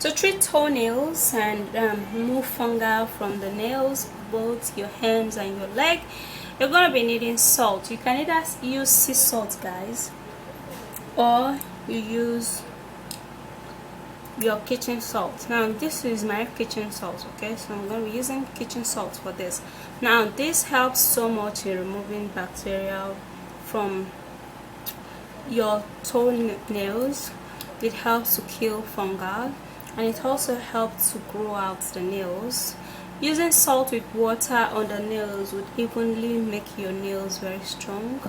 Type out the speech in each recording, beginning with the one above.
To treat toenails and remove fungi from the nails, both your hands and your leg, you're going to be needing salt. You can either use sea salt, guys, or you use your kitchen salt. Now this is my kitchen salt, okay, so I'm going to be using kitchen salt for this. Now this helps so much in removing bacteria from your toenails. It helps to kill fungi, and it also helps to grow out the nails. Using salt with water on the nails would evenly make your nails very strong,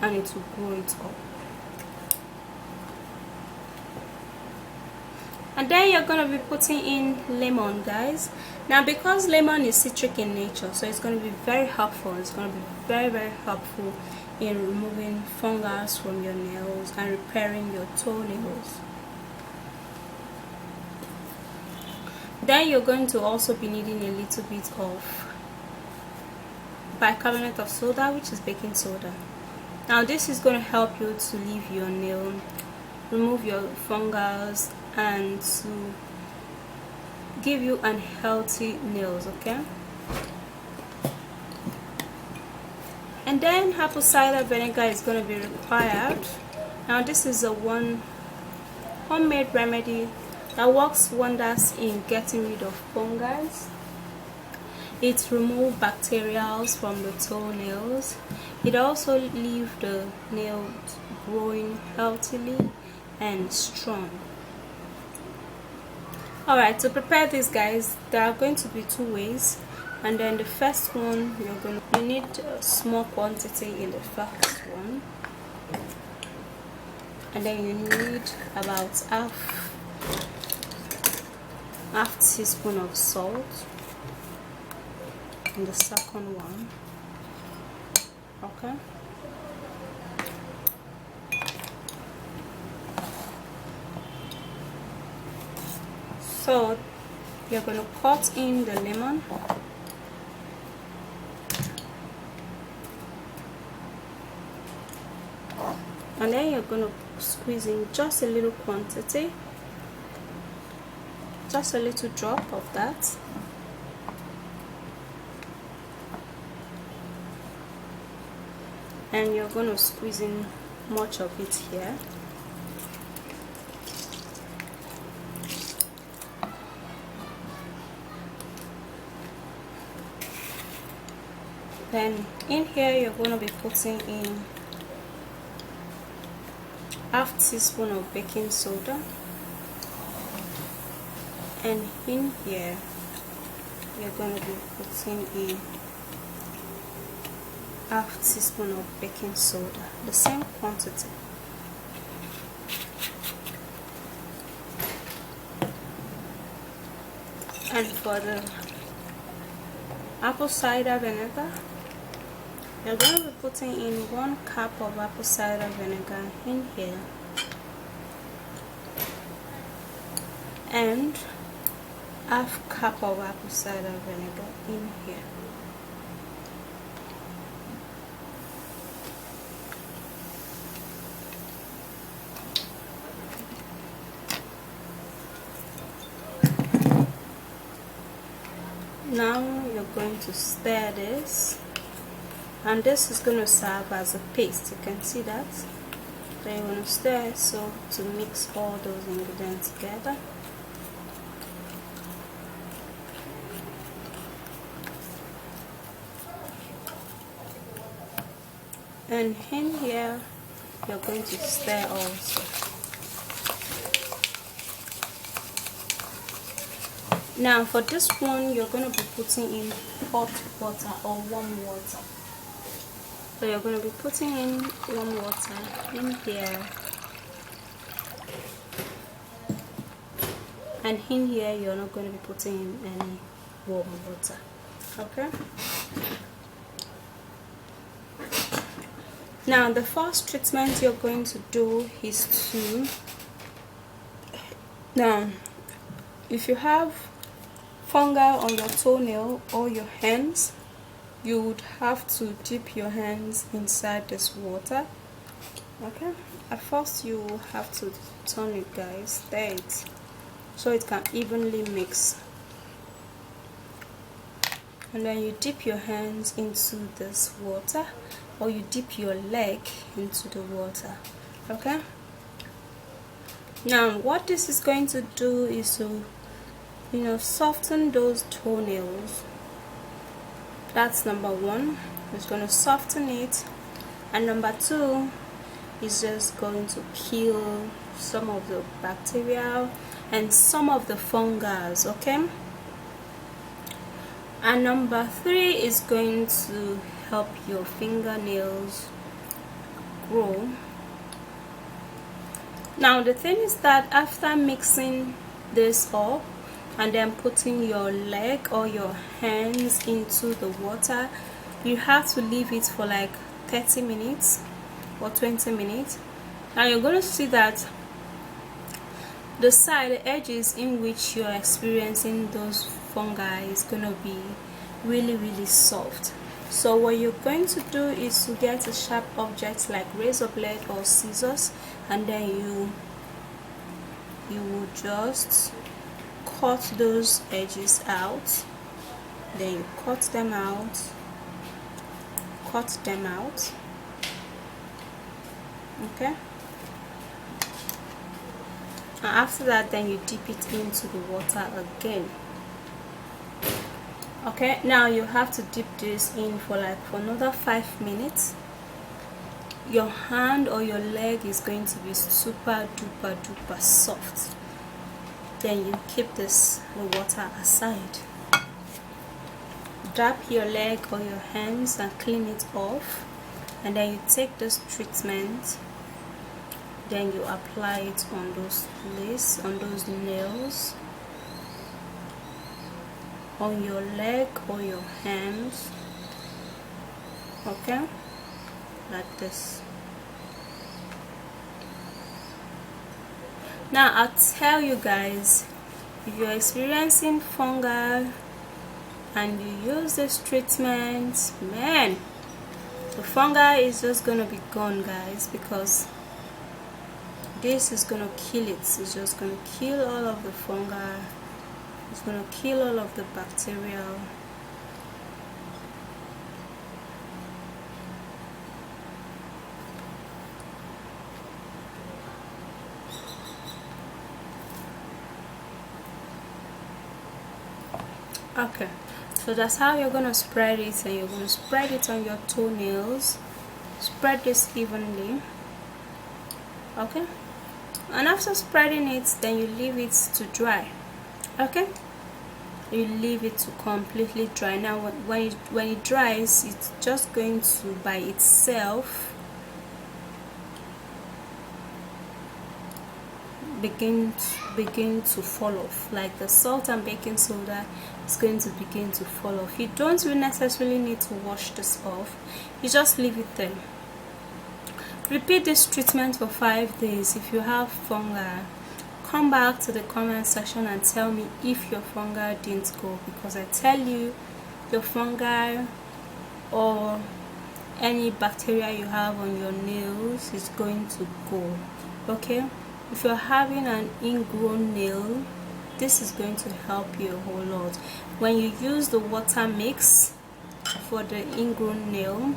and it will grow it up. And then you're going to be putting in lemon, guys. Now because lemon is citric in nature, so it's going to be very helpful. It's going to be very helpful in removing fungi from your nails and repairing your toenails. Then you're going to also be needing a little bit of bicarbonate of soda, which is baking soda. Now this is going to help you to leave your nail, remove your fungi, and to give you unhealthy nails, okay? And then apple cider vinegar is going to be required. Now this is a homemade remedy that works wonders in getting rid of fungi. It removes bacteria from the toenails. It also leaves the nails growing healthily and strong. Alright, to prepare this, guys, there are going to be two ways. And then the first one, you need a small quantity in the first one, and then you need about half teaspoon of salt in the second one, okay? So you're going to cut in the lemon, and then you're going to squeeze in just a little quantity, just a little drop of that. And you're going to squeeze in much of it here. Then in here you're going to be putting in half teaspoon of baking soda, and in here you're going to be putting in half teaspoon of baking soda, the same quantity. And for the apple cider vinegar, you're going to be putting in 1 cup of apple cider vinegar in here, and half cup of apple cider vinegar in here. Now you're going to stir this, and this is going to serve as a paste. You can see that. Then you're going to stir so to mix all those ingredients together. And in here you're going to stir also. Now for this one, you're going to be putting in hot water or warm water. So you're going to be putting in warm water in here, and in here you're not going to be putting in any warm water, okay? Now the first treatment you're going to do is to, now if you have fungi on your toenail or your hands, you would have to dip your hands inside this water, okay? At first you will have to turn it, guys, stir it so it can evenly mix. And then you dip your hands into this water, or you dip your leg into the water. Okay, now what this is going to do is to, you know, soften those toenails. That's number one. It's going to soften it. And number two is just going to kill some of the bacteria and some of the fungi. Okay, and number three is going to help your fingernails grow. Now the thing is that after mixing this up and then putting your leg or your hands into the water, you have to leave it for like 30 minutes or 20 minutes. Now you're going to see that the side, the edges in which you're experiencing those fungi is going to be really soft. So what you're going to do is to get a sharp object like razor blade or scissors, and then you will just cut those edges out. Then you cut them out, okay. And after that, then you dip it into the water again. Okay, now you have to dip this in for another 5 minutes. Your hand or your leg is going to be super duper soft. Then you keep the water aside. Dab your leg or your hands and clean it off, and then you take this treatment, then you apply it on those places, on those nails, on your leg or your hands. Okay, like this. Now I'll tell you guys, if you're experiencing fungi and you use this treatment, man, the fungi is just gonna be gone, guys, because this is gonna kill it. It's just gonna kill all of the fungi. It's gonna kill all of the bacteria. Okay, so that's how you're gonna spread it, and you're gonna spread it on your toenails. Spread this evenly. Okay, and after spreading it, then you leave it to dry. Okay, you leave it to completely dry. Now when it dries, it's just going to by itself begin to fall off. Like the salt and baking soda is going to begin to fall off. You don't really necessarily need to wash this off, you just leave it there. Repeat this treatment for 5 days. If you have fungi, come back to the comment section and tell me if your fungi didn't go, because I tell you, your fungi or any bacteria you have on your nails is going to go. Okay, if you're having an ingrown nail, this is going to help you a whole lot. When you use the water mix for the ingrown nail,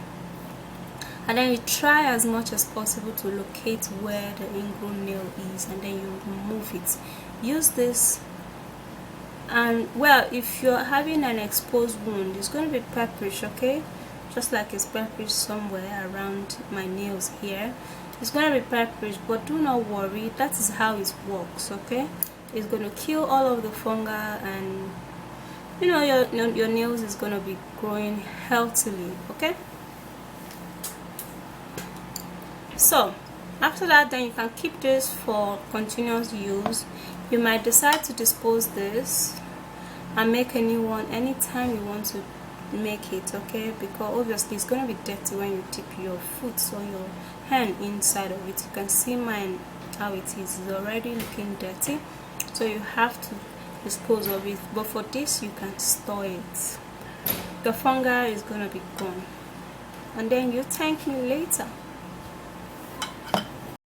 and then you try as much as possible to locate where the ingrown nail is, and then you remove it. Use this, and well, if you're having an exposed wound, it's going to be pepperish, okay, just like it's pepperish somewhere around my nails here. It's going to be pepperish, but do not worry, that is how it works. Okay, it's going to kill all of the fungi, and you know, your nails is going to be growing healthily. Okay, so after that, then you can keep this for continuous use. You might decide to dispose this and make a new one anytime you want to make it. Okay, because obviously it's going to be dirty when you dip your foot or your hand inside of it. You can see mine, how it is. It's already looking dirty, so you have to dispose of it. But for this, you can store it. The fungi is going to be gone, and then you thank me later.